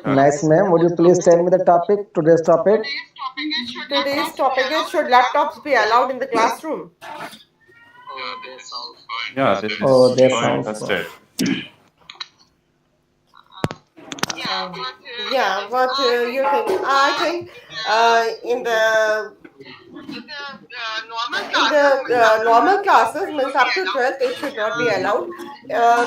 Nice, ma'am. Would you please tell me the topic, today's topic? Today's topic is, should laptops be allowed in the classroom? Yeah, this Oh, is that so sounds fun. interested. Yeah, what you think? I think in the normal classes, means up to 12th, it should not be allowed.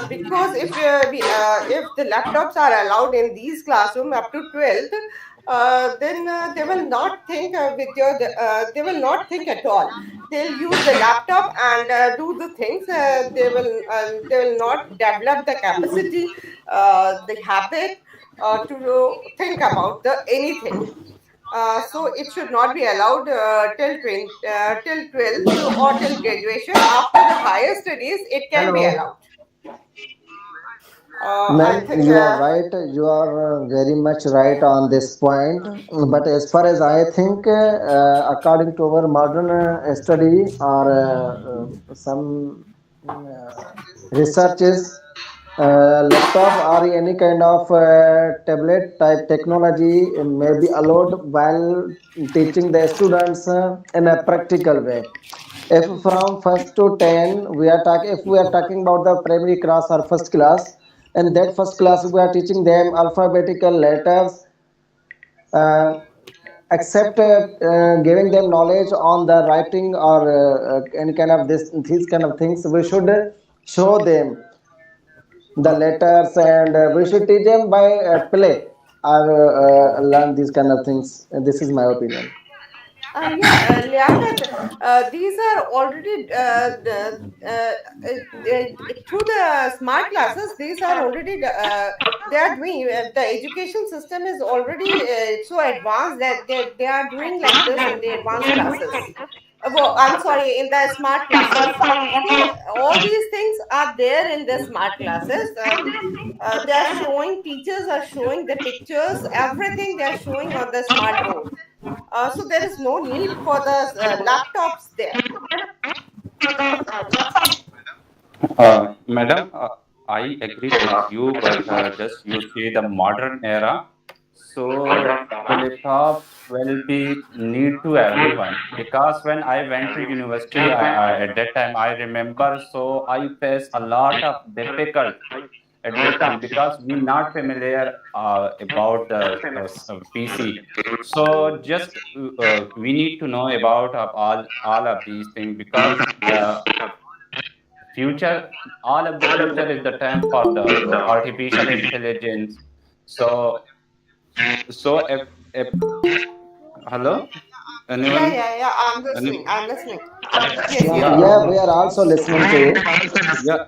Because if the laptops are allowed in these classroom up to 12th, then they will not think they will not think at all. They'll use the laptop and do the things. They will not develop the capacity, the habit to think about the anything. So it should not be allowed till 12th or till graduation. After the higher studies, it can be Hello. allowed. I Ma'am, think. you are right. You are very much right on this point. But as far as I think, according to our modern study or some researches, laptop or any kind of tablet type technology may be allowed while teaching the students in a practical way. If from first to 10 we are talking, if we are talking about the primary class or first class, in that first class we are teaching them alphabetical letters, uh, except giving them knowledge on the writing or any kind of this these kind of things. We should show them the letters, and we should teach them by play or learn these kind of things. This is my opinion. Liaquat, these are already through the smart classes. These are already they are doing. The education system is already so advanced that they are doing like this in the advanced classes. Well, I'm sorry, in the smart classes. So all these things are there in the smart classes. They are showing, teachers are showing the pictures, everything they are showing on the smart board. So there is no need for the laptops there. Madam, I agree with you, but just you see the modern era. So the laptop will be need to everyone because when I went to university, at that time I remember. So I faced a lot of difficult at that time because we not familiar about the PC. So just we need to know about all of these things because the future all of the future is the time for the artificial intelligence. So if hello, anyone, Yeah. I'm any, listening. I'm listening. Yeah, Yes. yeah, yeah, we are also listening to you. yeah,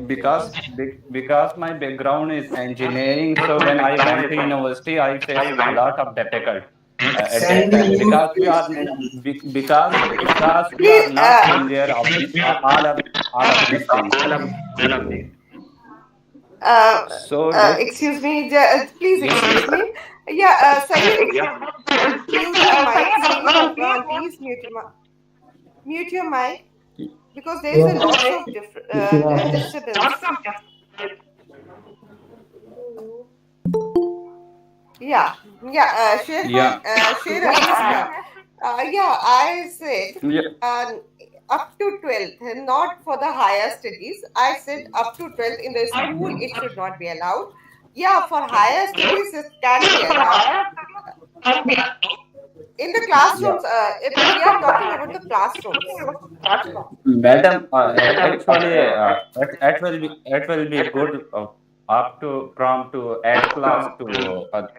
because my background is engineering. So when I went to university I faced a lot of difficult at that time because we are Please, not familiar of the all of these things. So that excuse me. Please yes, excuse me. Yeah, Sayed, mute your mic. Sayed Afran, please mute your mic because there is a lots of Yeah. disturbance. Yeah, yeah, Sher Ali Islam. Yeah, I said yeah. uh, up to 12th, not for the higher studies. I said up to 12th in the school, it should not be allowed. Yeah, for higher studies, it can be allowed. In the Yeah, classrooms, if we are talking about the classrooms. madam, actually, it will be good up to from to 8th class to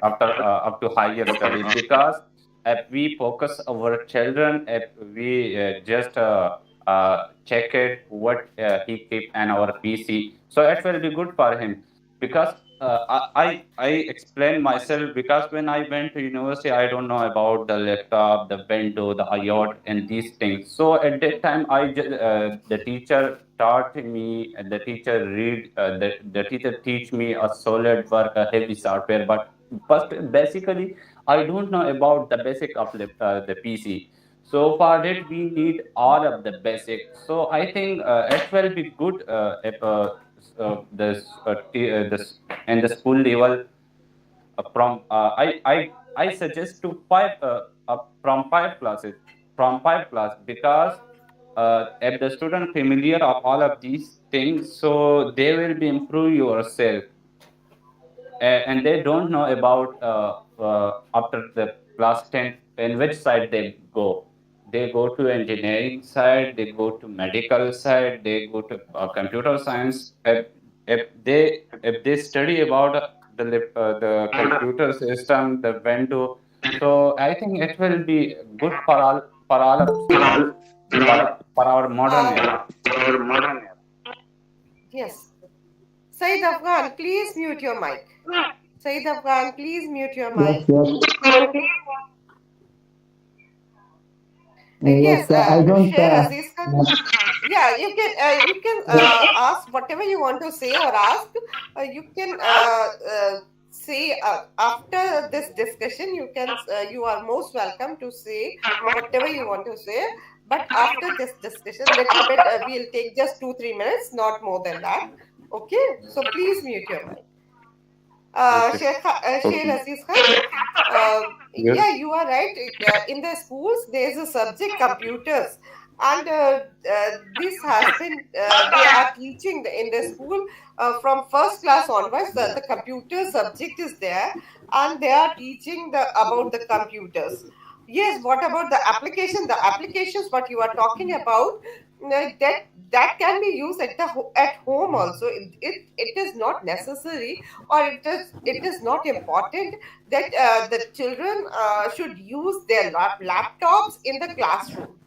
after up to higher study because if we focus our children, if we just check it what he keep on our PC, so it will be good for him because I explain myself because when I went to university, I don't know about the laptop, the window, the IOT, and these things. So at that time, the teacher taught me, and the teacher the teacher teach me a solid work, a heavy software. But first, basically, I don't know about the basic of the PC. So for that, we need all of the basic. So I think it will be good if this and the school level. I suggest to from five classes, because if the student familiar of all of these things, so they will be improve yourself, and they don't know about after the class 10 in which side they go to engineering side, they go to medical side, they go to computer science. If they study about the computer system, the window, so I think it will be good for all of students, for our modern Uh, era. yes. Said Afghan, please mute your mic. Said Afghan, please mute your Yes, mic. yes, Yes, yes. I don't. share Aziz Khan. Yeah, you can ask whatever you want to say or ask. You can say after this discussion. You are most welcome to say whatever you want to say. But after this discussion, little bit we'll take just 2-3 minutes, not more than that. Okay, so please mute your mic. Okay. Sheikh Okay. Aziz Khan, Yes. yeah, you are right. In the schools, there is a subject computers, and this has been they are teaching in the school from first class onwards. The computer subject is there, and they are teaching the about the computers. Yes, what about the application? The applications what you are talking about, that can be used at at home also. It is not necessary, or it is not important that the children should use their laptops in the classroom.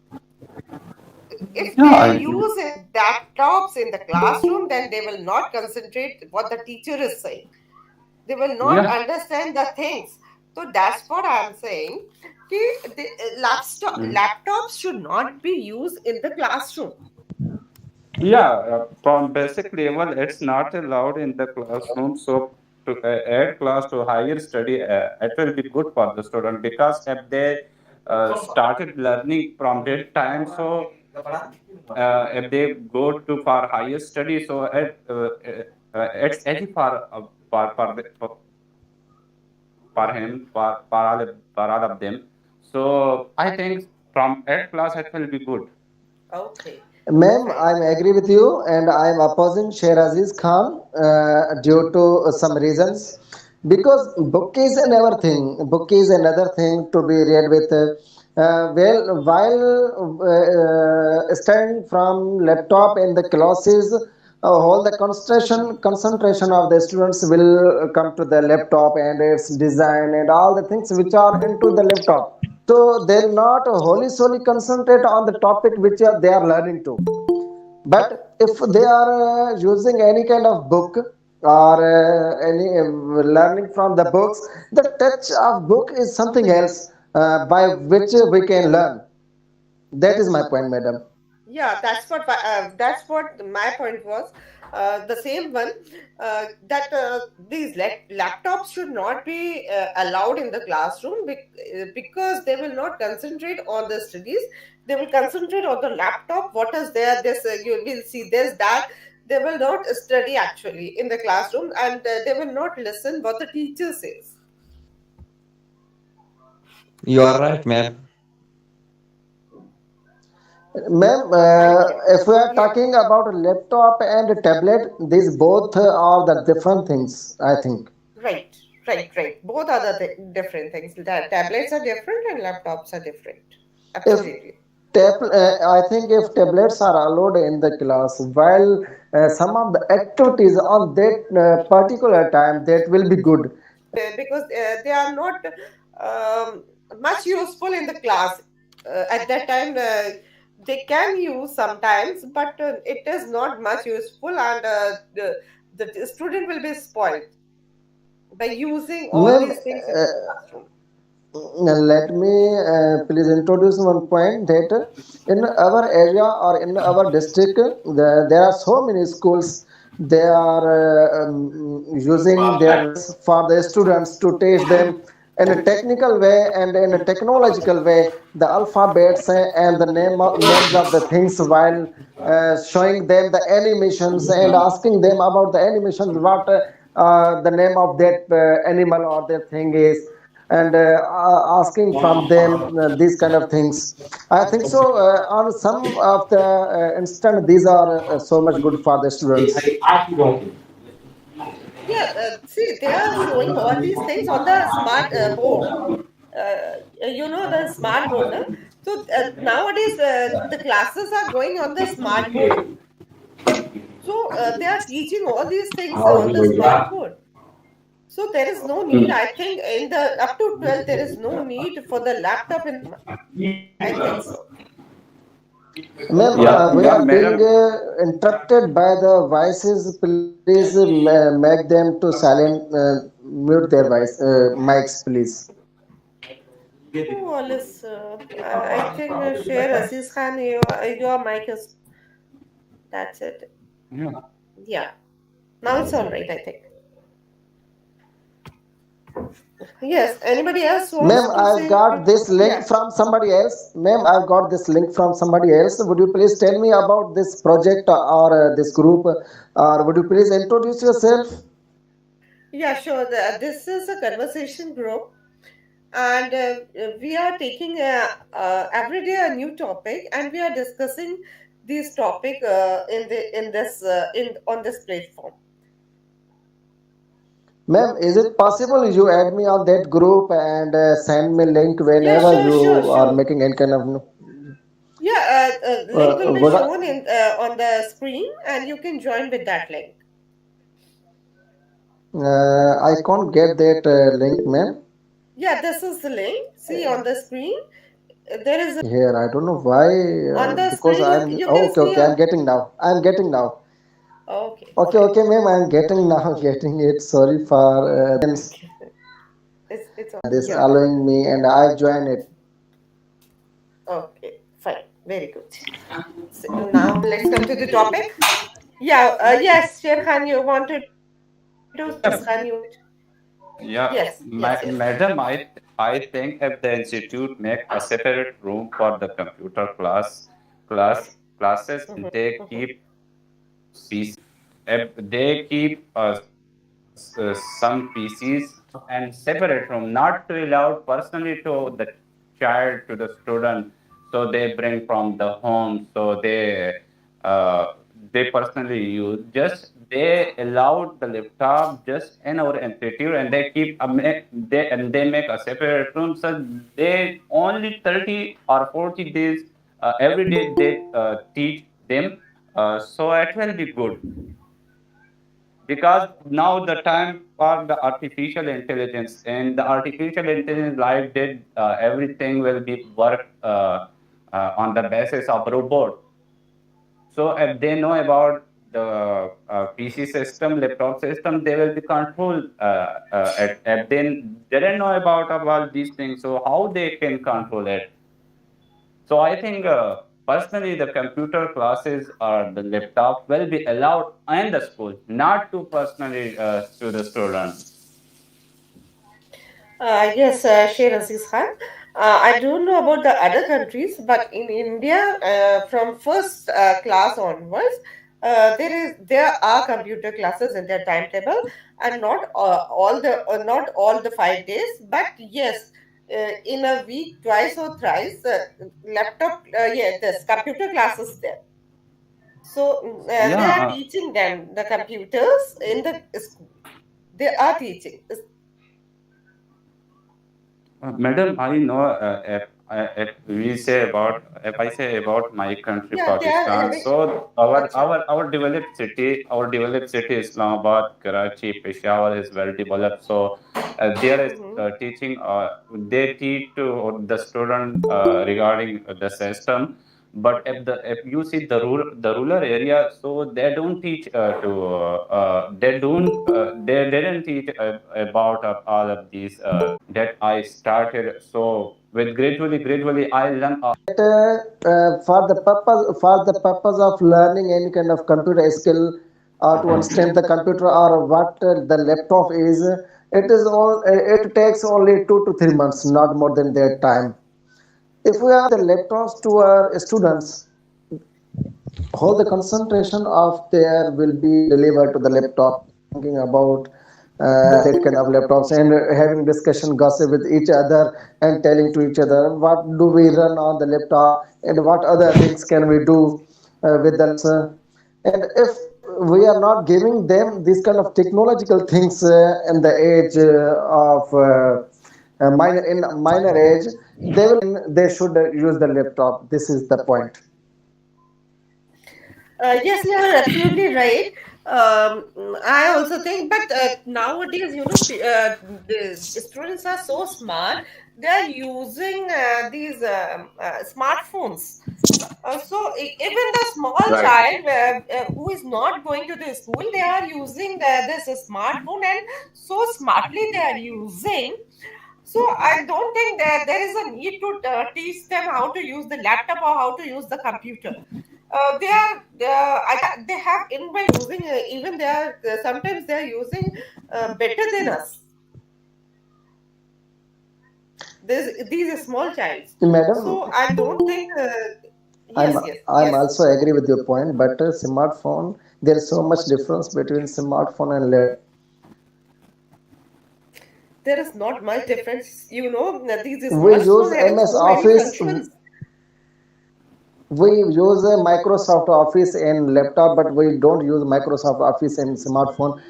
If Yeah, they I, use laptops in the classroom, then they will not concentrate what the teacher is saying. They will not yeah. understand the things. So that's what I'm saying. The laptops should not be used in the classroom. Yeah, from basic level, it's not allowed in the classroom. So to add class to higher study, it will be good for the student, because if they started learning from that time, so if they go to for higher study, so it's easy for him, for all of them. So I think from 8th class it will be good. Okay. Ma'am, Right. I agree with you, and I am opposing Sheraziz Khan due to some reasons. Because book is another thing. Book is another thing to be read with. Well, while studying from laptop in the classes, all the concentration of the students will come to the laptop and its design and all the things which are into the laptop. So they'll not wholly solely concentrate on the topic which they are learning to. But if they are using any kind of book or any learning from the books, the touch of book is something else by which we can learn. That is my point, madam. Yeah, that's what my point was. The same one, that these laptops should not be allowed in the classroom, because they will not concentrate on the studies. They will concentrate on the laptop. What is there? This you will see this that. They will not study actually in the classroom, and they will not listen what the teacher says. You are right, ma'am. Ma'am, Thank you. if we are Yeah. talking about laptop and tablet, these both are the different things, I think. Right, right. Both are the different things. Tablets are different and laptops are different. If Absolutely. I think if tablets are allowed in the class, while some of the activities on that particular time, that will be good. Because they are not um, much useful in the class. At that time, they can use sometimes, but it is not much useful, and the student will be spoiled by using all Ma'am, these things in the classroom. let me please introduce one point that in our area or in our district, there are so many schools. They are using their for the students to teach them in a technical way and in a technological way the alphabets and the names of the things while showing them the animations and asking them about the animations what the name of that animal or that thing is, and asking from them these kind of things. I think so. On some of the instant, these are so much good for the students. Yeah, see, they are showing all these things on the smart board. The smart board. No? So nowadays, the classes are going on the smart board only. So they are teaching all these things on the smart board. So there is no need. I think in the up to 12, there is no need for the laptop in. I think so. Ma'am, Yeah, we yeah, are being madam. interrupted by the voices. Please make them to silent, mute their voice, mics, please. Oh, Alice, I think share Aziz Khan, your mic is. That's it. Yeah. Yeah. Now it's all right, I think. Yes. Anybody else wants Ma'am, to I've say? got this link Yeah. from somebody else. Ma'am, I've got this link from somebody else. Would you please tell me about this project or this group? Or would you please introduce yourself? Yeah, sure. This is a conversation group, and we are taking every day a new topic, and we are discussing this topic in this in on this platform. Ma'am, is it possible you add me on that group and send me link Yeah, whenever sure, sure, you are sure. making any kind of Yeah, link will be what shown in on the screen, and you can join with that link. I can't get that link, ma'am. Yeah, this is the link. See on the screen. There is Here, I don't know why. on the Because screen. You I'm you oh, can okay, see okay. I'm on. getting now. I'm getting now. Okay, Okay, fine. okay, ma'am. I'm getting now. Getting it. Sorry for Okay, it's all. this Yeah. allowing me, and I've joined it. Okay, fine. Very good. So now let's come to the topic. Yeah. Yes, Sher Khan, you wanted to say something. Yeah, yeah, Yes. Yes. Yes. madam. I think if the institute make a separate room for the computer classes, they keep if they keep some PCs and separate room, not to allow personally to the child to the student. So they bring from the home. So they personally use. Just they allowed the laptop just in our institute, and they keep they make a separate room. So they only 30 or 40 days every day they teach them. So it will be good because now the time for the artificial intelligence and the artificial intelligence life did everything will be work on the basis of robot. So if they know about the PC system, laptop system, they will be controlled. If they didn't know about these things, so how they can control it? So I think personally the computer classes or the laptop will be allowed in the school, not to personally to the students. Yes, Sher Aziz Khan. I don't know about the other countries, but in India, from first class onwards, there are computer classes in their timetable, and not all the 5 days, but yes, in a week, twice or thrice, this computer classes there. So they Yeah, are teaching them the computers in the school. They are teaching. Madam, I know if we say about if I say about my country Yeah, they are Pakistan, having. so Acha. our developed city Islamabad, Karachi, Peshawar is well developed. So there is Mhm. teaching. They teach to the student regarding the system. But if you see the rural area, so they don't teach they didn't teach about all of these that I started. So with gradually I learn. For the purpose of learning any kind of computer skill or to understand the computer or what the laptop is, it takes only 2 to 3 months, not more than that time. If we are the laptops to our students, whole the concentration of there will be delivered to the laptop, thinking about that kind of laptops and having discussion gossip with each other and telling to each other what do we run on the laptop and what other things can we do with the laptops. And if we are not giving them these kind of technological things in the age of minor in minor age, they should use the laptop. This is the point. Yes, you are absolutely right. I also think, but nowadays, the students are so smart. They are using these smartphones. Even the small Right. child who is not going to the school, they are using this smartphone, and so smartly they are using. So I don't think that there is a need to teach them how to use the laptop or how to use the computer. They have in by using even they are sometimes they are using better than us. These are small childs. Madam, So I don't think. I'm Yes, yes, I'm yes. also agree with your point, but smartphone, there is so much difference between smartphone and laptop. There is not much difference. These We use smartphones having MS so many Office, functions. we use Microsoft Office in laptop, but we don't use Microsoft Office in smartphone.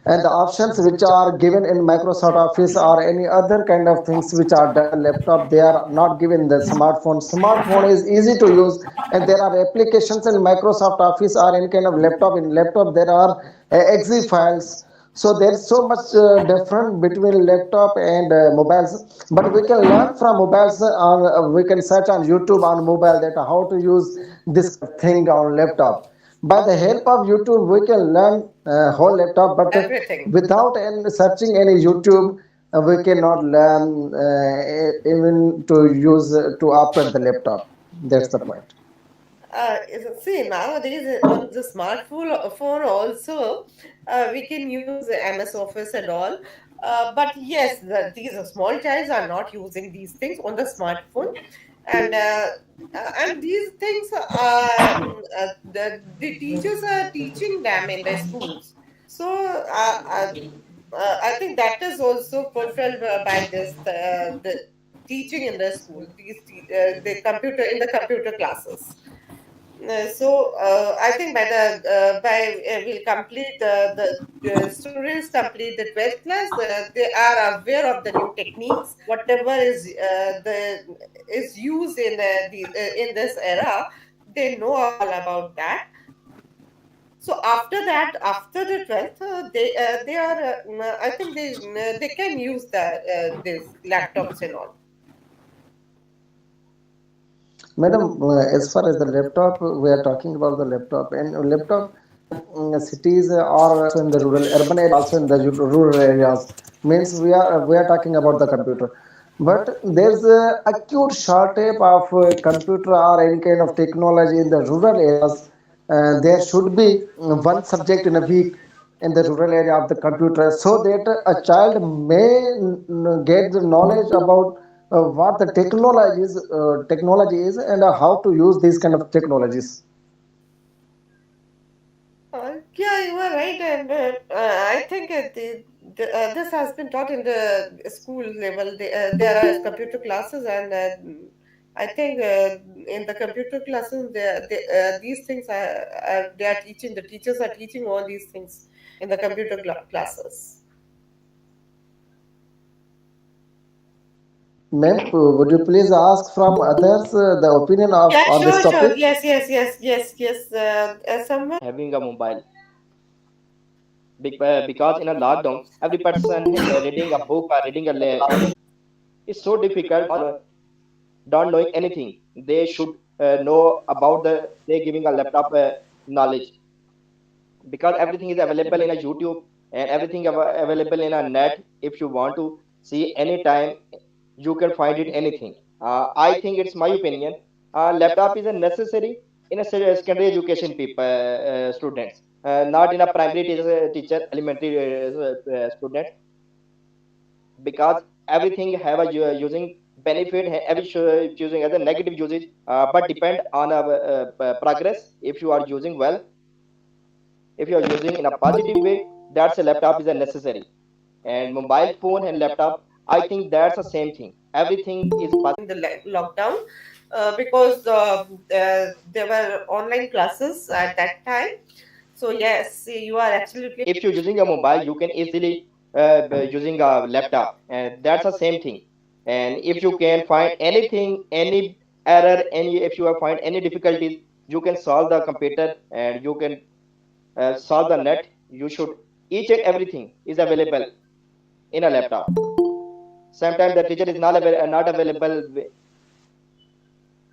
And the options which are given in Microsoft Office or any other kind of things which are done in laptop, they are not given in the smartphone. Smartphone is easy to use, and there are applications in Microsoft Office or any kind of laptop. In laptop, there are exe files. So there's so much different between laptop and mobiles, but we can learn from mobiles. We can search on YouTube on mobile that how to use this thing on laptop. By the help of YouTube, we can learn whole laptop, but Everything. without any searching any YouTube, we cannot learn even to use to operate the laptop. That's the point. See, nowadays on the smartphone phone also, we can use MS Office and all. But yes, these small childs are not using these things on the smartphone, and these things the teachers are teaching them in the schools. So I think that is also fulfilled by the teaching in the school. The computer in the computer classes. I think by we'll complete the students complete the 12th class. They are aware of the new techniques, whatever is used in this era. They know all about that. So after that, after the 12th, they are. I think they can use these laptops and all. Madam, as far as the laptop, we are talking about the laptop, and laptop cities are also in the rural, urban area, also in the rural areas. Means we are talking about the computer, but there's a acute shortage of computer or any kind of technology in the rural areas. There should be one subject in a week in the rural area of the computer, so that a child may get the knowledge about what the technology is and how to use these kind of technologies. Yeah, you are right, and I think this has been taught in the school level. There are computer classes, and I think in the computer classes, these things they are teaching. The teachers are teaching all these things in the computer classes. Ma'am, would you please ask from others the opinion of Yeah, on this sure, sure. topic? Yes, yes, yes, yes, yes. Someone. Having a mobile because in a lockdown every person reading a book or reading a is so difficult for don't knowing anything. They should know about they giving a laptop knowledge because everything is available in a YouTube and everything available in a net. If you want to see anytime, you can find it anything. I think it's my opinion. Laptop is a necessary in a secondary education people students, not in a primary teacher elementary students, because everything have a using benefit, every using as a negative usage, but depend on a progress. If you are using well, if you are using in a positive way, that's a laptop is a necessary. And mobile phone and laptop, I think that's the same thing. Everything is in the lockdown because there were online classes at that time. So yes, you are absolutely if you're using a mobile, you can easily using a laptop, and that's the same thing. And if you can find anything, any error, any if you have find any difficulties, you can solve the computer, and you can solve the net. You should each and everything is available in a laptop. Sometimes the teacher is not available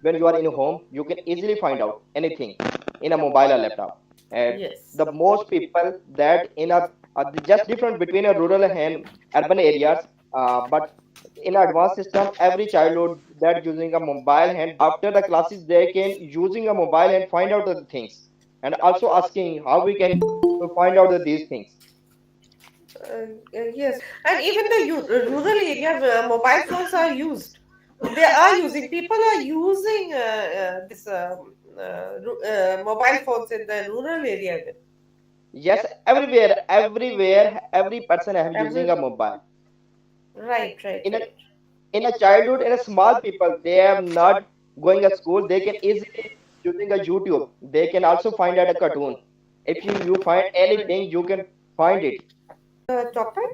when you are in home. You can easily find out anything in a mobile or laptop. And yes. the most people that in a just different between a rural and urban areas, but in advanced system, every childhood that using a mobile, and after the classes they can using a mobile and find out the things, and also asking how we can find out these things. Yes, and even the rural area, mobile phones are used. They are using. People are using this mobile phones in the rural area. Yes, everywhere, every person have using Every a mobile. right, right, In a right. in a childhood, in a small people, they are not going to school. They can easily using a YouTube. They can also find out a cartoon. If you find anything, you can find it. Topic.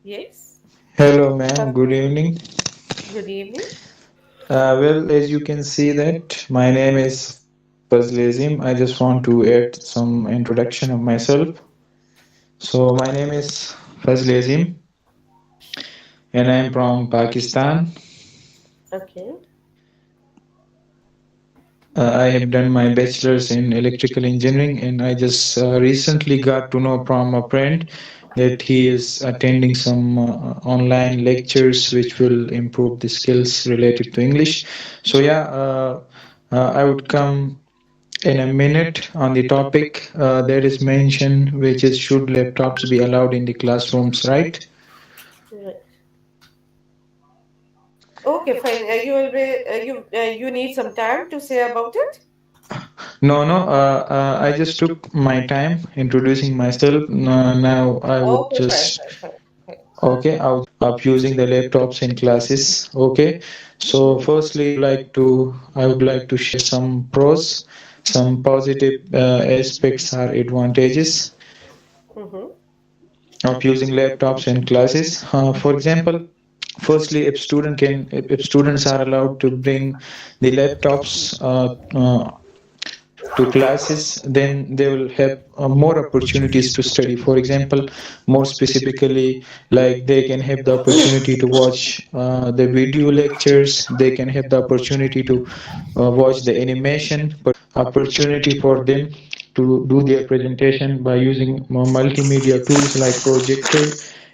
Yes. Hello, ma'am. Good evening. Good evening. Well, as you can see that my name is Fazl Azim. I just want to add some introduction of myself. So my name is Fazl Azim, and I am from Pakistan. Okay. I have done my bachelor's in electrical engineering, and I just recently got to know from a friend that he is attending some online lectures which will improve the skills related to English. So yeah, I would come in a minute on the topic that is mentioned, which is should laptops be allowed in the classrooms, right? Right. Okay, fine. You will be you need some time to say about it. No, no. I just took my time introducing myself. Now I would Okay, fine, just fine, fine, fine. okay. I would up using the laptops in classes. Okay. So firstly, I would like to share some pros, some positive aspects or advantages Mm-hmm. of using laptops in classes. For example, firstly, if students are allowed to bring the laptops to classes, then they will have more opportunities to study. For example, more specifically, like they can have the opportunity to watch the video lectures, they can have the opportunity to watch the animation, opportunity for them to do their presentation by using multimedia tools like projector,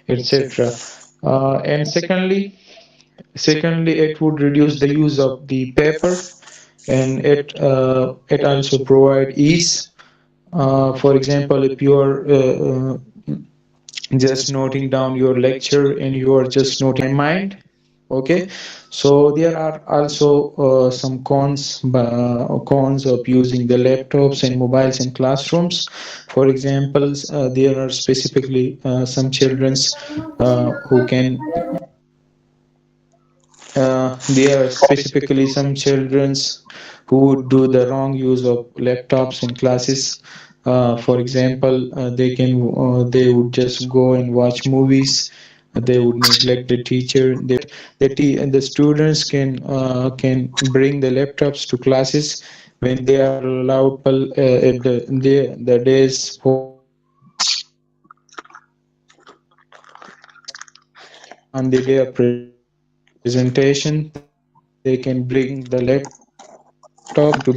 etc. And secondly, it would reduce the use of the paper, and it also provide ease. For example, if you are just noting down your lecture and you are just noting my mind, okay. So there are also some cons of using the laptops and mobiles in classrooms. For example, there are specifically some childrens who can there are specifically some childrens who would do the wrong use of laptops in classes. For example, they would just go and watch movies. They would neglect the teacher. And the students can bring the laptops to classes when they are allowed at the days on the day of presentation. They can bring the laptop to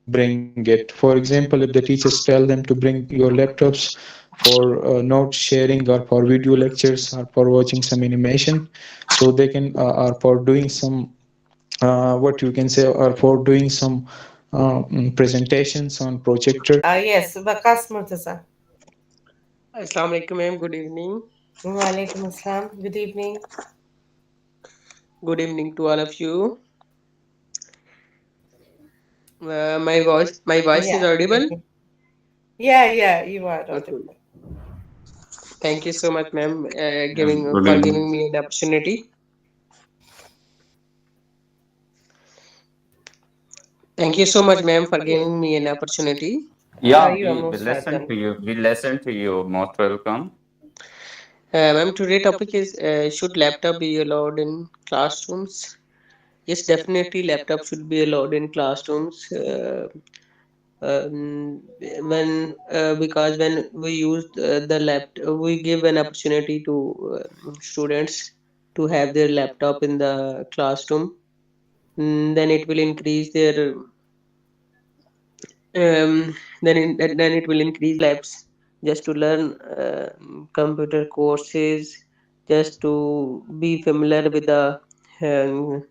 bring it. For example, if the teachers tell them to bring your laptops for note sharing or for video lectures or for watching some animation, so they can or for doing some what you can say or for doing some presentations on projector. Yes, Bakas Murtaza. Assalamu alaikum, ma'am. Good evening. Walaikum Assalam. Good evening. Good evening to all of you. My voice is Yeah. audible. Yeah, yeah, you are Okay. audible. Thank you so much, ma'am, Good for evening. giving me the opportunity. Thank you so much, ma'am, for giving me an opportunity. Yeah, You are most welcome. we listen to you. Most welcome. Ma'am, today topic is should laptop be allowed in classrooms? Yes, definitely, laptop should be allowed in classrooms. When Because when we use the laptop, we give an opportunity to students to have their laptop in the classroom. Then it will increase their then it will increase labs just to learn computer courses, just to be familiar with the um,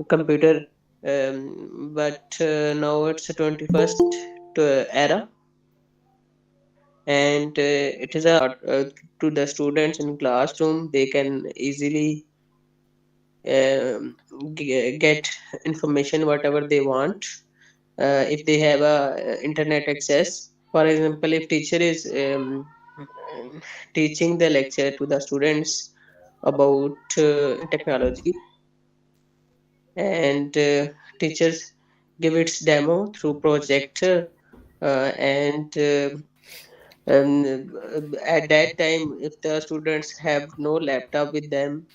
computer. But now it's the 21st era, and it is to the students in classroom. They can easily um, get information whatever they want if they have a internet access. For example, if teacher is teaching the lecture to the students about technology, and teachers give its demo through projector, and at that time, if the students have no laptop with them,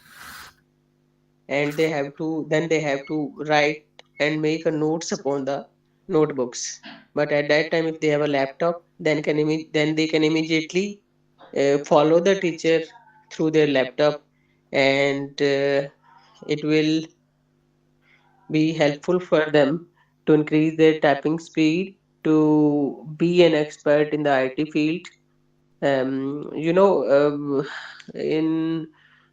and they have to write and make a notes upon the notebooks. But at that time, if they have a laptop, then they can immediately follow the teacher through their laptop, and it will be helpful for them to increase their typing speed, to be an expert in the IT field. In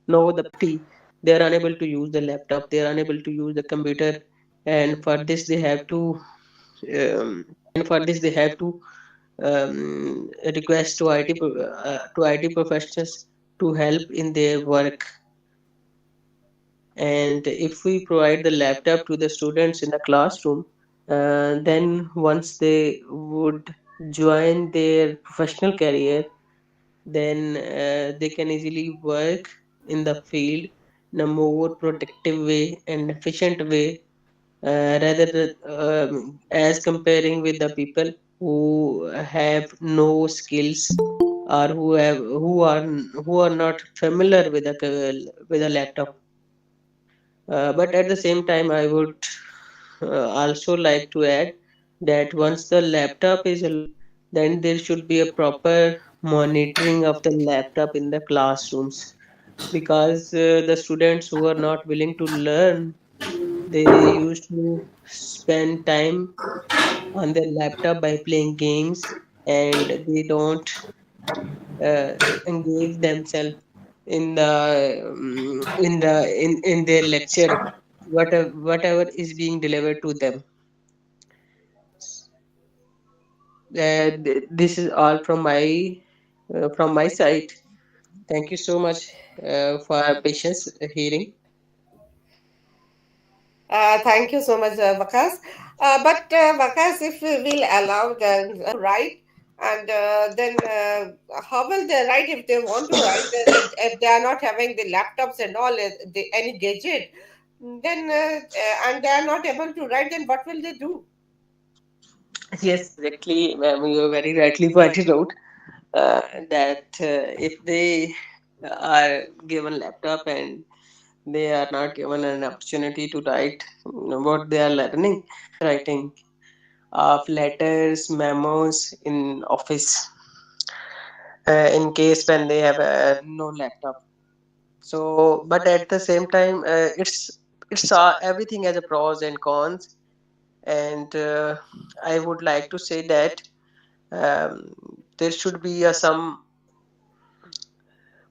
no the they are unable to use the laptop, they are unable to use the computer, and for this they have to and for this they have to request to IT professionals to help in their work. And if we provide the laptop to the students in the classroom, then once they would join their professional career, then they can easily work in the field in a more productive way and efficient way, rather than as comparing with the people who have no skills, or who are not familiar with with a laptop. But at the same time, I would also like to add that once the laptop is allowed, then there should be a proper monitoring of the laptop in the classrooms, because the students who are not willing to learn, they used to spend time on their laptop by playing games, and they don't uh, engage themselves in their lecture, whatever is being delivered to them. This is all from my side. Thank you so much for patience hearing. Thank you so much, Vakas. Vakas, if we will allow them to write, and then how will they write if they want to write? If they are not having the laptops and all, any gadget, then and they are not able to write, then what will they do? Yes, exactly, ma'am. You very rightly pointed out that if they are given laptop and they are not given an opportunity to write what they are learning, writing of letters, memos in office, in case when they have no laptop. So, but at the same time, it's everything has a pros and cons, and I would like to say that um, there should be a some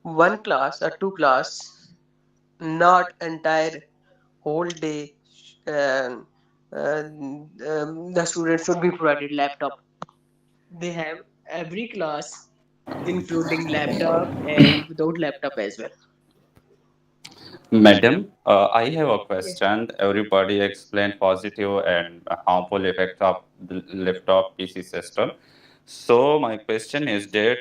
one class or two class, not entire whole day. Um, the students should be provided laptop. They have every class, including laptop and without laptop as well. Madam, I have a Yes. question. Everybody explained positive and harmful effects of the laptop PC system. So my question is that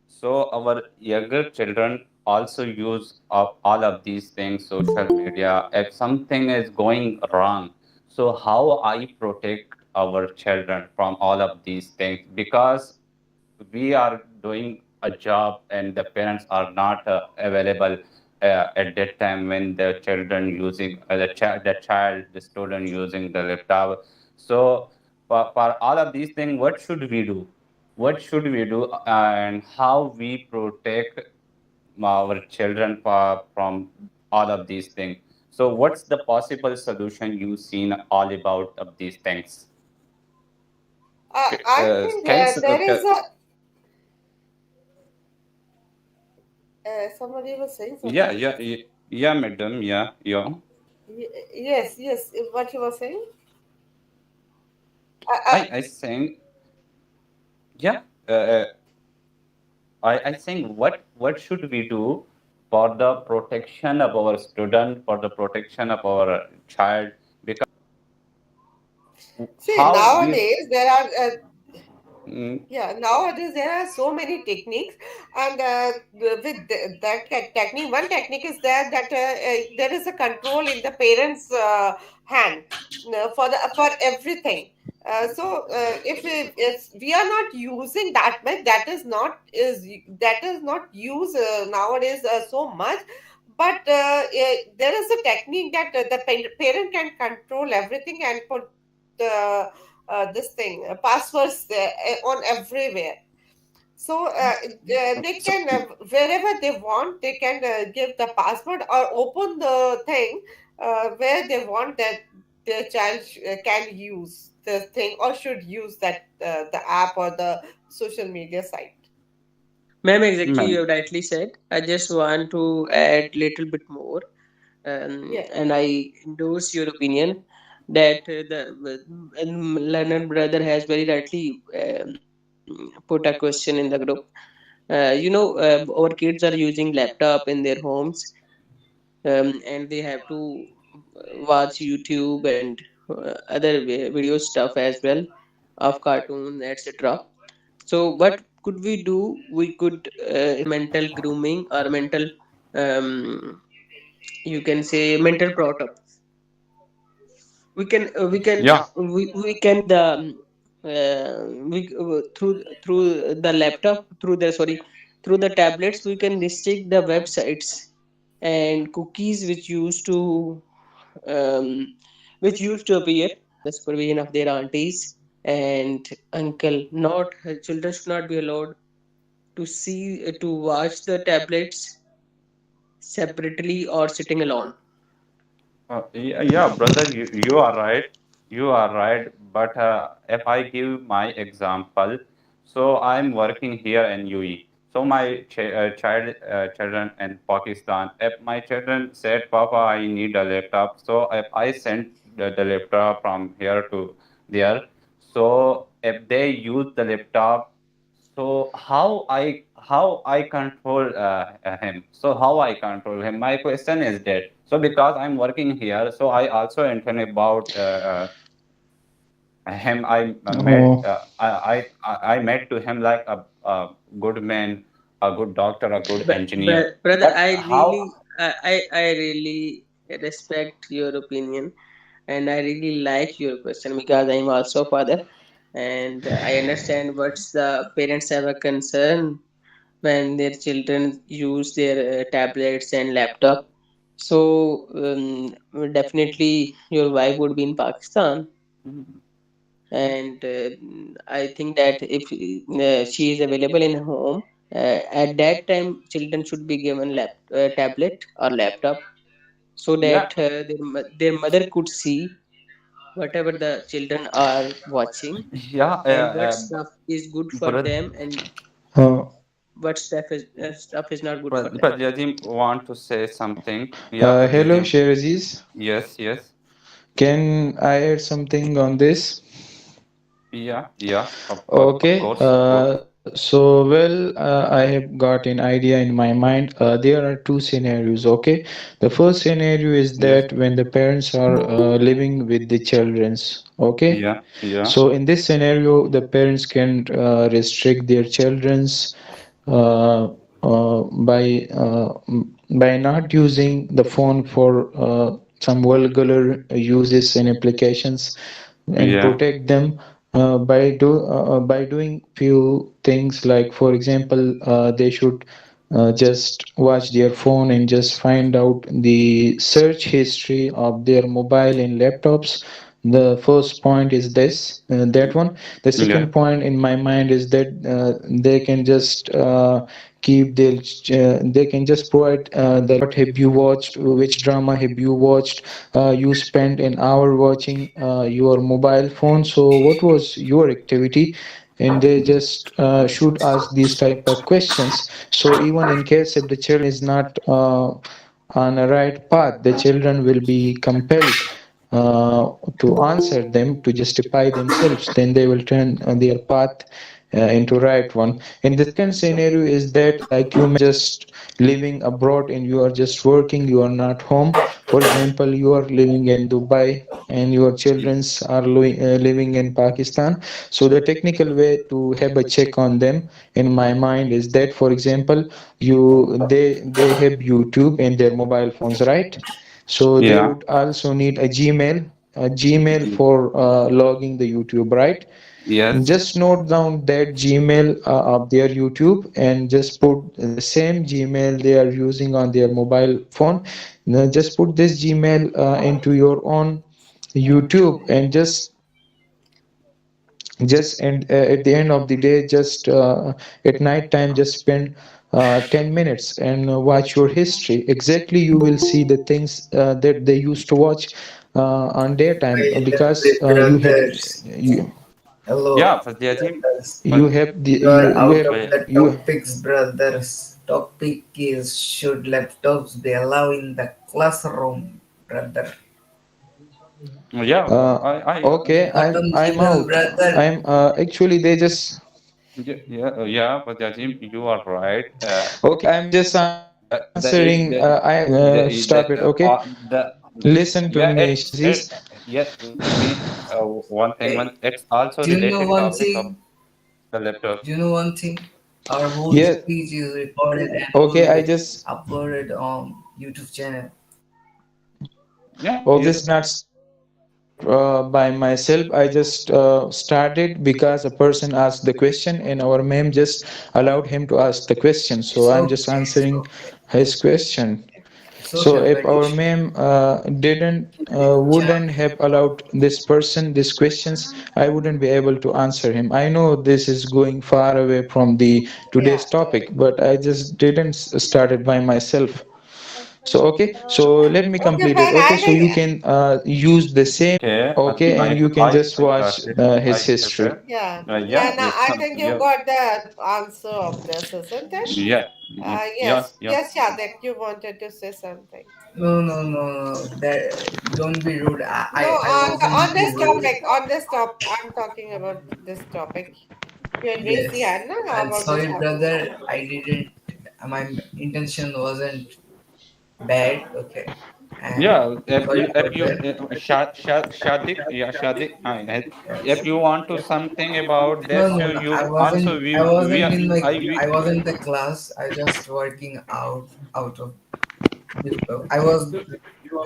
so our younger children also use of all of these things, social media. If something is going wrong, so how I protect our children from all of these things? Because we are doing a job and the parents are not available at that time when the children using the student using the laptop. So for all of these things, what should we do? What should we do, and how we protect our children from all of these things? So what's the possible solution you seen all about of these things? I think Can there is a somebody was saying yeah, something. yeah, yeah, madam, yeah, yeah. Yes, yes. What you were saying? I, I think, yeah, uh, uh, I think what should we do for the protection of our student, for the protection of our child, because See, how we nowadays there are mm, yeah, nowadays there are so many techniques, and with that technique, one technique is that there is a control in the parents' hand for everything. If we are not using that much, that is not used nowadays so much. But there is a technique that the parent can control everything and put this thing passwords on everywhere, so they so, can wherever they want they can give the password or open the thing where they want that their child can use the thing or should use that the app or the social media site. Ma'am, exactly, you ma'am, have rightly said. I just want to add little bit more, Yeah. and I endorse your opinion that learner brother has very rightly put a question in the group. Our kids are using laptop in their homes, and they have to watch YouTube and other video stuff as well of cartoons, etc. So what could we do? We could mental grooming or mental, um, you can say mental protocol. yeah, We can the we through the laptop through the sorry through the tablets we can restrict the websites and cookies um, which used to appear under the supervision of their aunties and uncle. Not children should not be allowed to see to watch the tablets separately or sitting alone. yeah, yeah, brother, you are right. You are right. But if I give my example, so I'm working here in UAE. So my children in Pakistan, if my children said, Papa, I need a laptop. So if I send the laptop from here to there, so if they use the laptop, so how I control him? So how I control him? My question is that. So because I'm working here, so I also intend about him. Oh, I met to him like a good man, a good doctor, a good engineer. But brother, But how? I really respect your opinion, and I really like your question because I'm also a father, and I understand what's the parents have a concern when their children use their tablets and laptop. So definitely your wife would be in Pakistan, and I think that if she is available in home, at that time children should be given tablet or laptop so Yeah, that their mother could see whatever the children are watching yeah, and what stuff is good for brother. them and uh, what stuff is not good for them. But Yazim want to say something. Yeah, hello, Yazim. Sheraziz. Yes, yes. Can I add something on this? Yeah, yeah. Of Okay. course, of course. I have got an idea in my mind. There are two scenarios, okay? The first scenario is Yes. that when the parents are living with the childrens, okay? Yeah. Yeah. So in this scenario, the parents can restrict their children's uh, by not using the phone for some vulgar uses and applications, and Yeah. protect them by doing few things, like for example, they should just watch their phone and just find out the search history of their mobile and laptops. The first point is that one. The Yeah. second point in my mind is that they can just they can just provide the what have you watched, which drama have you watched, you spent an hour watching your mobile phone, so what was your activity? And they just should ask these type of questions. So even in case if the children is not on a right path, the children will be compelled to answer them, to justify themselves, then they will turn their path into right one. And the second scenario is that, like, you just living abroad and you are just working, you are not home. For example, you are living in Dubai and your childrens are living in Pakistan. So the technical way to have a check on them in my mind is that, for example, they have YouTube in their mobile phones, right? So they Yeah. would also need a Gmail for logging the YouTube, right? Yes. Just note down that Gmail of their YouTube and just put the same Gmail they are using on their mobile phone. Now just put this Gmail into your own YouTube, and just and at the end of the day, just at night time, just spend 10 minutes and watch your history. Exactly, you will see the things that they used to watch on daytime, Hi, because lovely brothers. you, Yeah. Hello, Fazliatin. brothers. you have the You are you out have of the you topics, brothers. Topic is should laptops be allowed in the classroom, brother? Yeah. uh okay, Not I'm middle, out. brother. I'm actually they just Yeah. Fazliatin, you are right. okay, I'm just answering. I Stop it, okay? The Listen to yeah, me, it's Aziz. yes. Let me one thing. Hey, It's also do you know related one topic of thing? the laptop. Do you know one thing? Our whole Yeah, speech is recorded and okay, will I be just uploaded on YouTube channel. Yeah. okay, Yeah. this not by myself. I just started because a person asked the question and our ma'am just allowed him to ask the question. So It's I'm just okay. It's answering okay. his question. It's So okay, if but you our should ma'am didn't channel. wouldn't have allowed this person these questions, I wouldn't be able to answer him. I know this is going far away from the today's topic, but I just didn't start it by myself. So okay, so let me Okay, complete it. fine. Okay, I so will. you can use the same, Okay. okay, and you can just watch I his history. prepare. Yeah. Yeah. Yeah. Now Yes. I think you Yeah. got the answer of this, isn't it? Yeah. Yeah. Yes. Yeah. Yes, Yadik, you wanted to say something. No, no, no, no. That don't be rude. No, I wasn't on be this rude. topic, on this top, I'm talking about this topic. You had raised the Yes. hand, no? How I'm about this sorry, topic? brother. I didn't. My intention wasn't bad. Okay. And Yeah, sorry for if you that. Shadik, yeah, Shadik, if Yes. you want to something about No, this, no, no. I you also wasn't. I we wasn't are in my. I we I wasn't the class. I just working out of. I was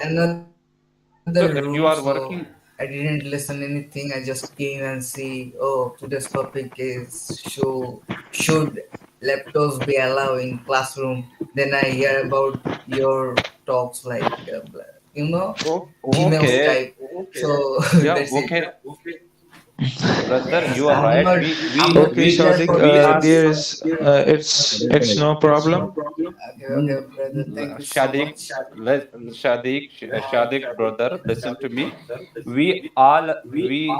another room, so so if you I are didn't working, listen anything. I just came and see. Oh, today's topic is should laptops be allowed in classroom? Then I hear about your talks like Gmails okay, type. So yeah, that's it. okay, brother, you are I'm right. not. I'm not Okay, here Shadik, for We ask there jokes. is it's no problem. Okay, okay, brother. Thank you so Shadik, much. Shadik, brother, listen to me. We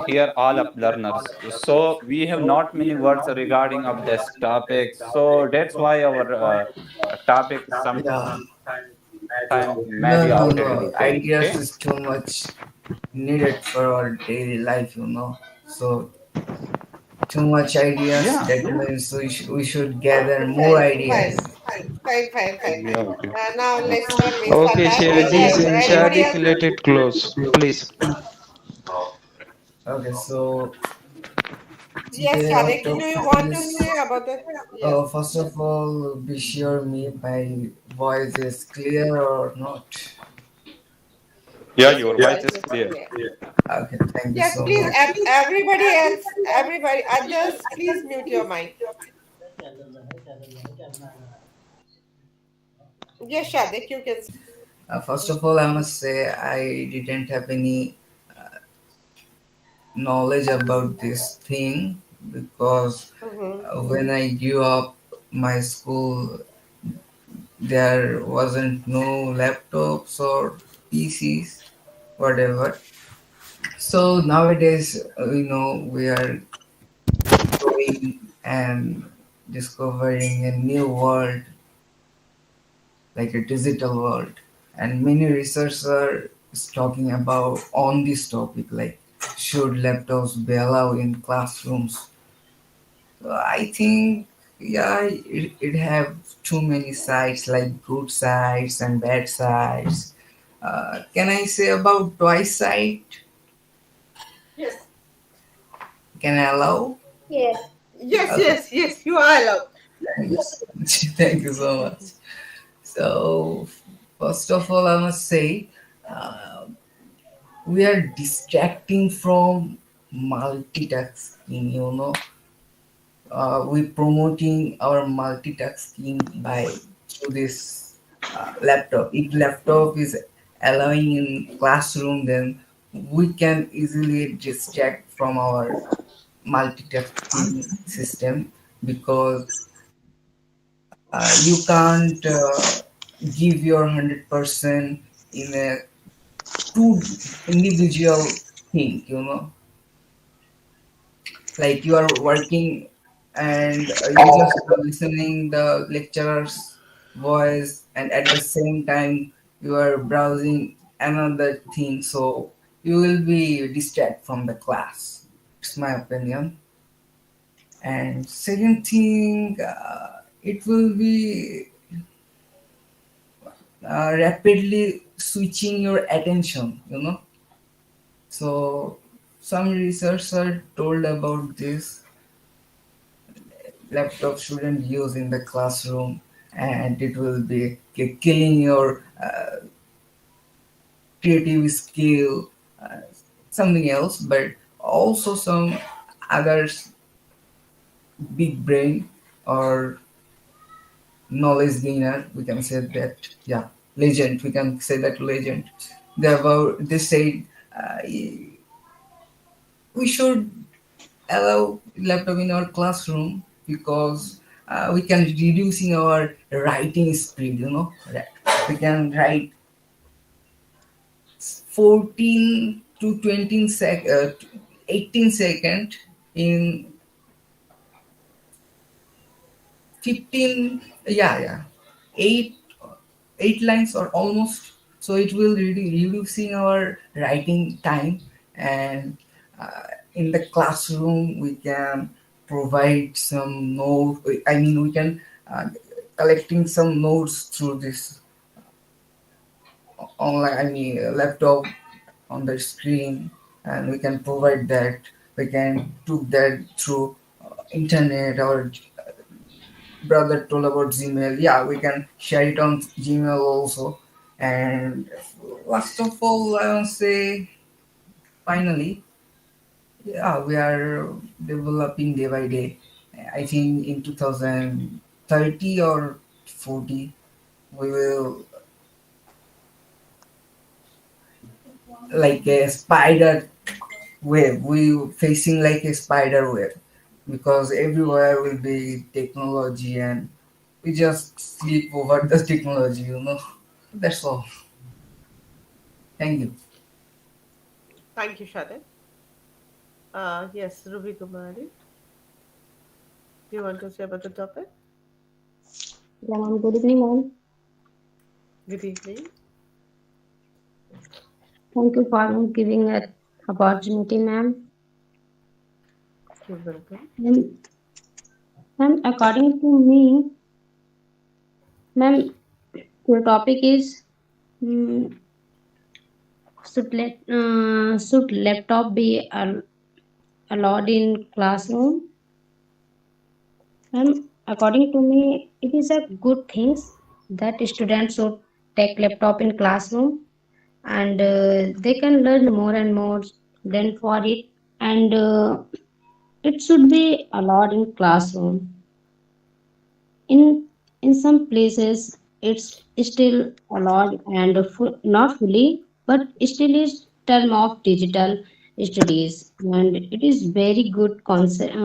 here all of learners, so we have not many words regarding of this topic. So that's why our topic Yeah. sometime may No, be no, outdated. no. Ideas Okay. is too much needed for our daily life. So too much ideas. Yeah. That means we should gather more Fine, ideas. fine, fine, fine, fine. Yeah. Okay. Now let's not waste our Okay, time. Shivaji, then Anybody Shadik, else? let it close, please. Okay, so Yes, today our Shadik, do you topic want to is, say about the? Yes. first of all, be sure me my voice is clear or not. Yeah, Yes, your your voice voice is is clear. clear. Okay, thank you Yes, so please, much. everybody else, everybody, others, please mute your mic. Yes, Shadik, you can. First of all, I must say I didn't have any knowledge about this thing because Mm-hmm. when I grew up, my school there wasn't no laptops or PCs, whatever. So nowadays, we are growing and discovering a new world, like a digital world, and many researchers are talking about on this topic, like should laptops be allowed in classrooms. So I think, yeah, it have too many sides, like good sides and bad sides. Can I say about twice side? Yes. Can I allow? Yes, Okay. yes, yes, you are allowed. Thank you so much. Thank you so much. So, first of all, I must say, uh, we are distracting from multitasking. We promoting our multitasking by through this laptop. If laptop is allowing in classroom, then we can easily distract from our multitasking system because you can't give your 100% in a two individual thing, like you are working and you just listening the lecturer's voice and at the same time you are browsing another thing, so you will be distracted from the class. It's my opinion. And second thing, it will be rapidly switching your attention, so some researchers told about this laptop shouldn't use in the classroom and it will be killing your creative skill, uh, something else, but also some others big brain or knowledge gainer, we can say that. Yeah, legend, we can say that legend. They said uh, we should allow laptop in our classroom because we can reducing our writing speed, right? We can write 14 to 18 second in 15, yeah, 8 lines or almost. So it will really reducing our writing time. And in the classroom we can provide some note, I mean we can collecting some notes through this online, I mean laptop on the screen, and we can provide that. We can do that through internet. Our brother told about Gmail. Yeah, we can share it on Gmail also. And last of all, I want to say finally, yeah, we are developing day by day. I think in 2030 or 40, we will like a spider web. We facing like a spider web because everywhere will be technology and we just sleep over the technology. That's all. Thank you. Thank you, Shadik. Yes, Ruby Kumari, do you want to say about the topic? Yeah, ma'am. Good evening, ma'am. Good evening. Thank you for giving an opportunity, ma'am. You're welcome. Ma'am, according to me, ma'am, your topic is mm, should laptop be allowed in classroom? According to me, it is a good thing that students should take laptop in classroom, and they can learn more and more than for it, and it should be allowed in classroom. In in some places, it's still allowed and not fully, but still is term of digital studies, and it is very good concept,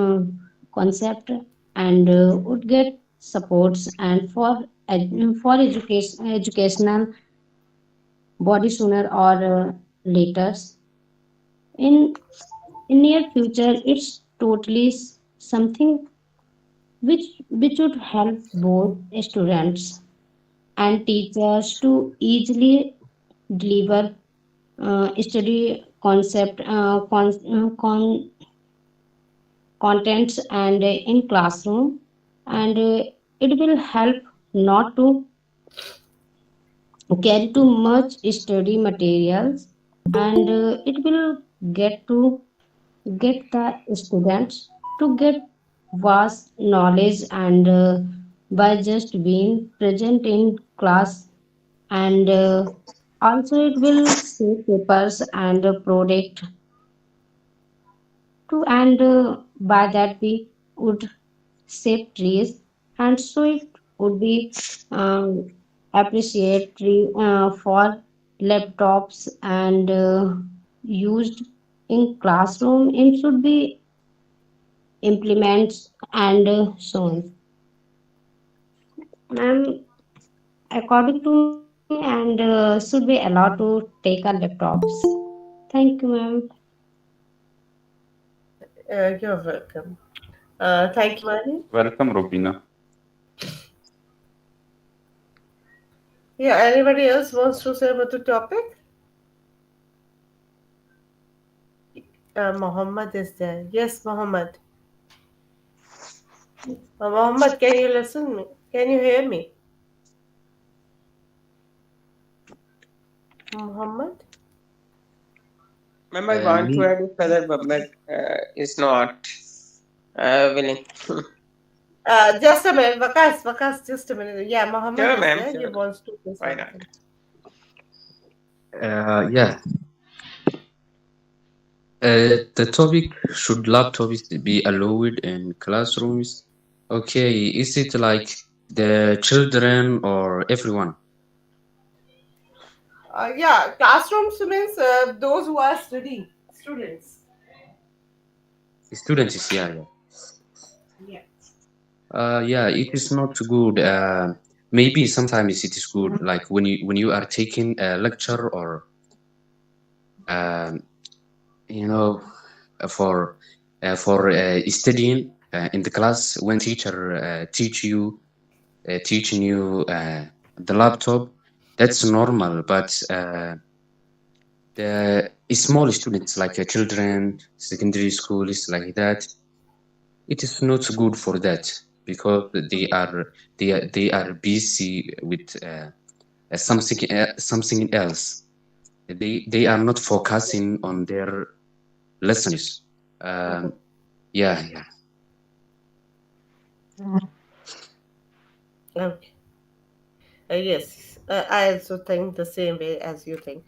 and would get supports and for educational body sooner or later. In in near future, it's totally something which would help both students and teachers to easily deliver study contents and in classroom, and it will help not to carry too much study materials, and it will get to get the students to get vast knowledge, and by just being present in class, and also it will save papers and product too, and by that we would save trees, and so it would be um, appreciatory for laptops and used in classroom. It should be implements and so on. Ma'am, according to me, and should be allowed to take our laptops. Thank you, ma'am. You're welcome. Thank you, Mani. Welcome, Rubina. Yeah, anybody else wants to say about the topic? Mohammed is there. Yes, Mohammed. Mohammed, can you listen me? Can you hear me? Mohammed? Ma'am, I want to Me, add it further, but is not willing. Just a minute, Vakas, just a minute. Yeah, Mohammed Sure, is ma'am. there. He Sure. wants to say Why not? something. yeah. The topic, should laptops be allowed in classrooms? Okay, is it like the children or everyone? Yeah, classrooms means those who are studying, students. Students, yeah. Yeah. Yeah, it is not good. Maybe sometimes it is good, like when you are taking a lecture or um, you know, for studying in the class when teacher teaching you the laptop. That's normal, but the small students like children, secondary schools like that, it is not good for that because they are busy with something else. They are not focusing on their lessons. Um, yeah. Okay. Yes, I also think the same way as you think.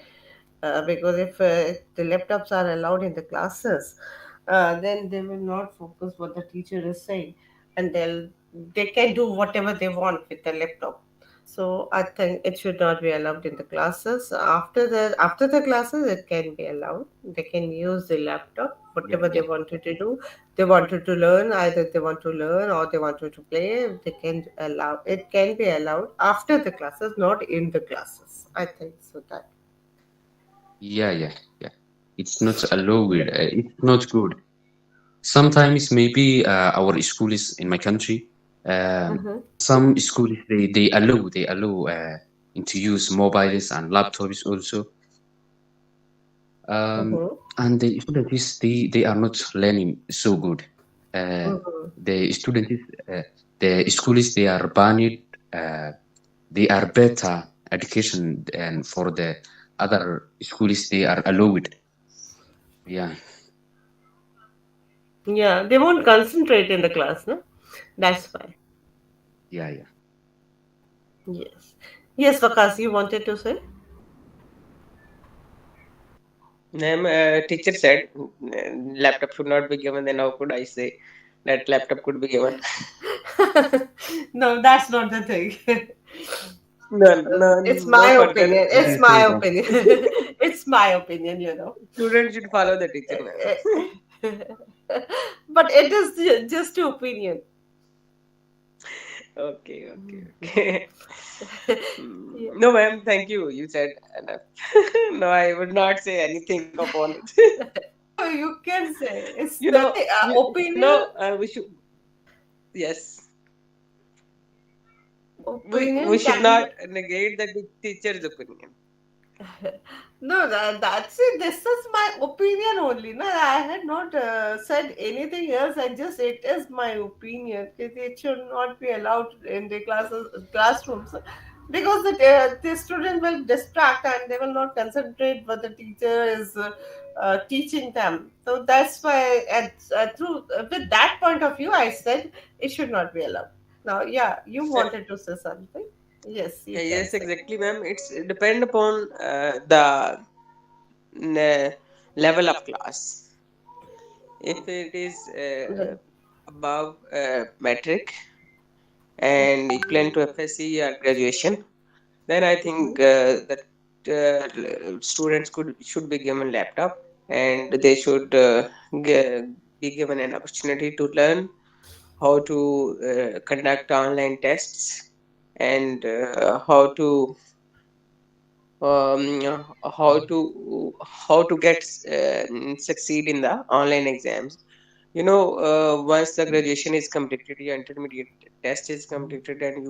Because if the laptops are allowed in the classes, then they will not focus what the teacher is saying, and they can do whatever they want with the laptop. So I think it should not be allowed in the classes. After the classes, it can be allowed. They can use the laptop whatever they wanted to do. They wanted to learn, either they want to learn or they wanted to play. They can allow. It can be allowed after the classes, not in the classes. I think so that. Yeah. It's not allowed. It's not good. Sometimes maybe our schools in my country, Mm-hmm. some schools they allow to use mobiles and laptops also. Mm-hmm. And the students they are not learning so good. the students, the schools, they are banned. They are better education, and for the other schools, they are allowed. Yeah, Yeah, they won't concentrate in the class, no? That's why. yeah, yeah. Yes. Yes, Vakas, you wanted to say? Ma'am, teacher said laptop should not be given. Then how could I say that laptop could be given? No, that's not the thing. No, no, It's no my further. opinion. It's Yes, my yes. opinion. It's my opinion, you know. Students should follow the teacher, ma'am. But it is just your opinion. Okay, okay. Yeah. No, ma'am, thank you. You said enough. No, I would not say anything upon it. No, you can say it's You know, nothing. no, Opinion. we should. Yes, we Opinion should can not be. negate the teacher's opinion. No, that's it. This is my opinion only. No, I had not said anything else. It is my opinion. It should not be allowed in the classrooms because the student will distract and they will not concentrate what the teacher is teaching them. So that's why, with that point of view, I said it should not be allowed. Now, yeah, you wanted to say something. Yes, you can Yes, say. exactly, ma'am. It's depend upon the level of class. If it is Right. above metric and equivalent to FSC or graduation, then I think that students could should be given laptop and they should be given an opportunity to learn how to conduct online tests and how to get succeed in the online exams. Once the graduation is completed, your intermediate test is completed, and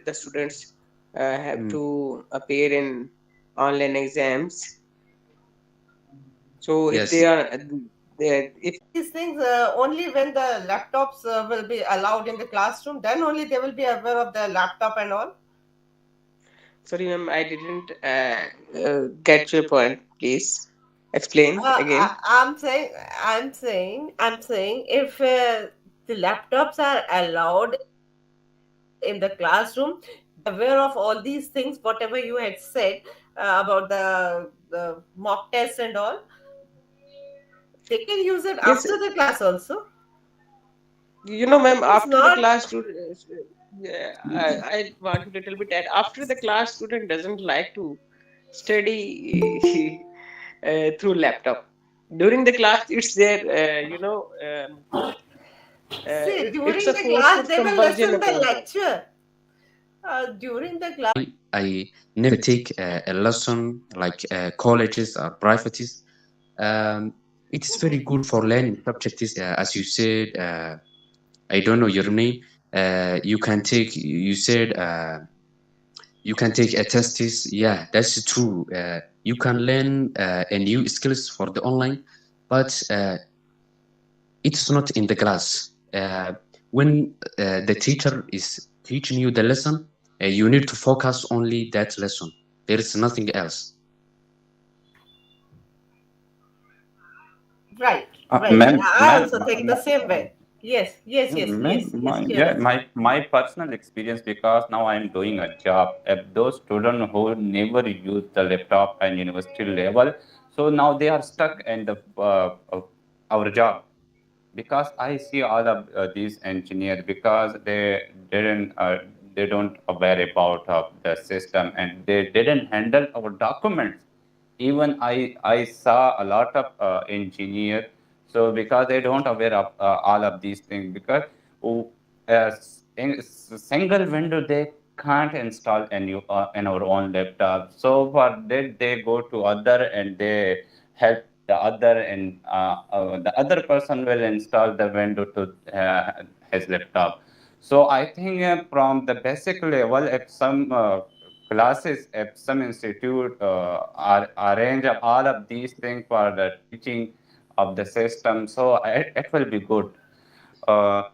the students have Mm. to appear in online exams. So if they Yes, are if These things only when the laptops will be allowed in the classroom, then only they will be aware of the laptop and all. sorry ma'am, I didn't get your point. Please explain again. I'm saying, if the laptops are allowed in the classroom, they will be aware of all these things, whatever you had said about the mock test and all. They can use it Yes, after the class also. ma'am, It is after the not. class student, yeah, I want to little bit add. After the class, student doesn't like to study through laptop. During the class, it's their, See, it's during a the force class, of they will compulsion listen the upon them. lecture. During the class, I never take a lesson like colleges or privates. Um, it is very good for learning subjects, as you said. I don't know your name. You can take. You said you can take a test. Yeah, that's true. You can learn a new skills for the online, but it's not in the class. When the teacher is teaching you the lesson, you need to focus only that lesson. There is nothing else. right, right. Ma'am, I ma'am, also think the same way. Yes, yes, yes, ma'am, yes, yes, yeah, yes. my personal experience, because now I'm doing a job. If those students who never use the laptop and university level, so now they are stuck in the our job, because I see all of these engineers, because they don't aware about the system, and they didn't handle our documents. Even I saw a lot of engineers, so because they don't aware of all of these things, because oh, single window they can't install in our own laptop. So for that they go to other and they help the other, and the other person will install the window to his laptop. So I think from the basic level, if some classes, if some institute arrange all of these things for the teaching of the system, so it will be good.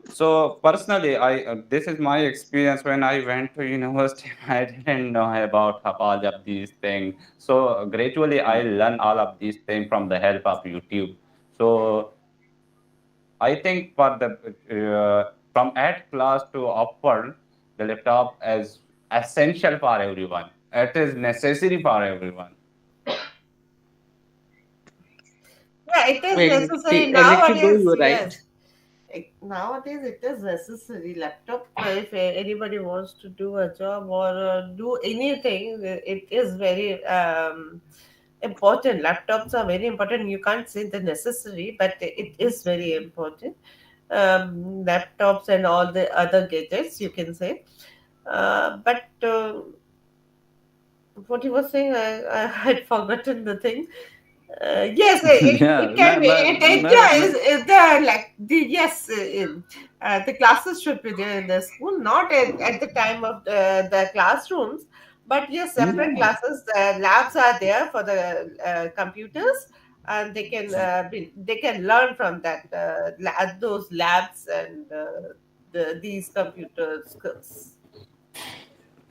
So personally, I this is my experience when I went to university. I didn't know about all of these things. So gradually, I learned all of these things from the help of YouTube. So I think for the from at class to upward, the laptop is essential for everyone. It is necessary for everyone. Yeah, it is Wait, necessary let you go. nowadays. You're right. Yes. Nowadays it is necessary. Laptop, if anybody wants to do a job or do anything, it is very important. Laptops are very important. You can't say they're necessary, but it is very important. Laptops and all the other gadgets, you can say. But what you were saying, I had forgotten the thing. Yes, Yeah, it can be. Yeah, is there like yes, the classes should be there in the school, not at the time of the classrooms, but yes, separate yeah. classes. The labs are there for the computers, and they can learn from that those labs and these computer skills.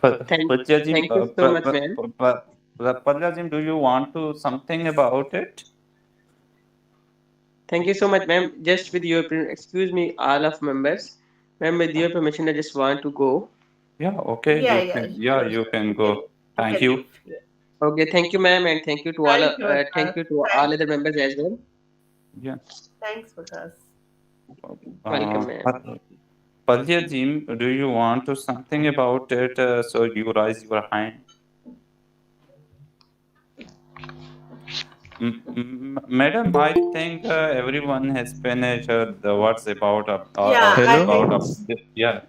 Thank, Padyajim, thank you so much, ma'am. Padyajim, do you want to something about it? Thank you so much, ma'am. Just with your excuse me, all of members, ma'am. With your permission, I just want to go. Yeah, okay, Yeah, you yeah, can. Yeah, sure, you sure. can You go. can, you Thank can you. leave. Yeah. Okay, thank you, ma'am, and thank you to all. Thank you, Thank you to all thanks, other members as well. Yeah. thanks, Vikas. Welcome, ma'am. Padyajim, do you want to something about it? So you raise your hand. Madam, I think everyone has finished the words about Yeah, I Hello? think yeah.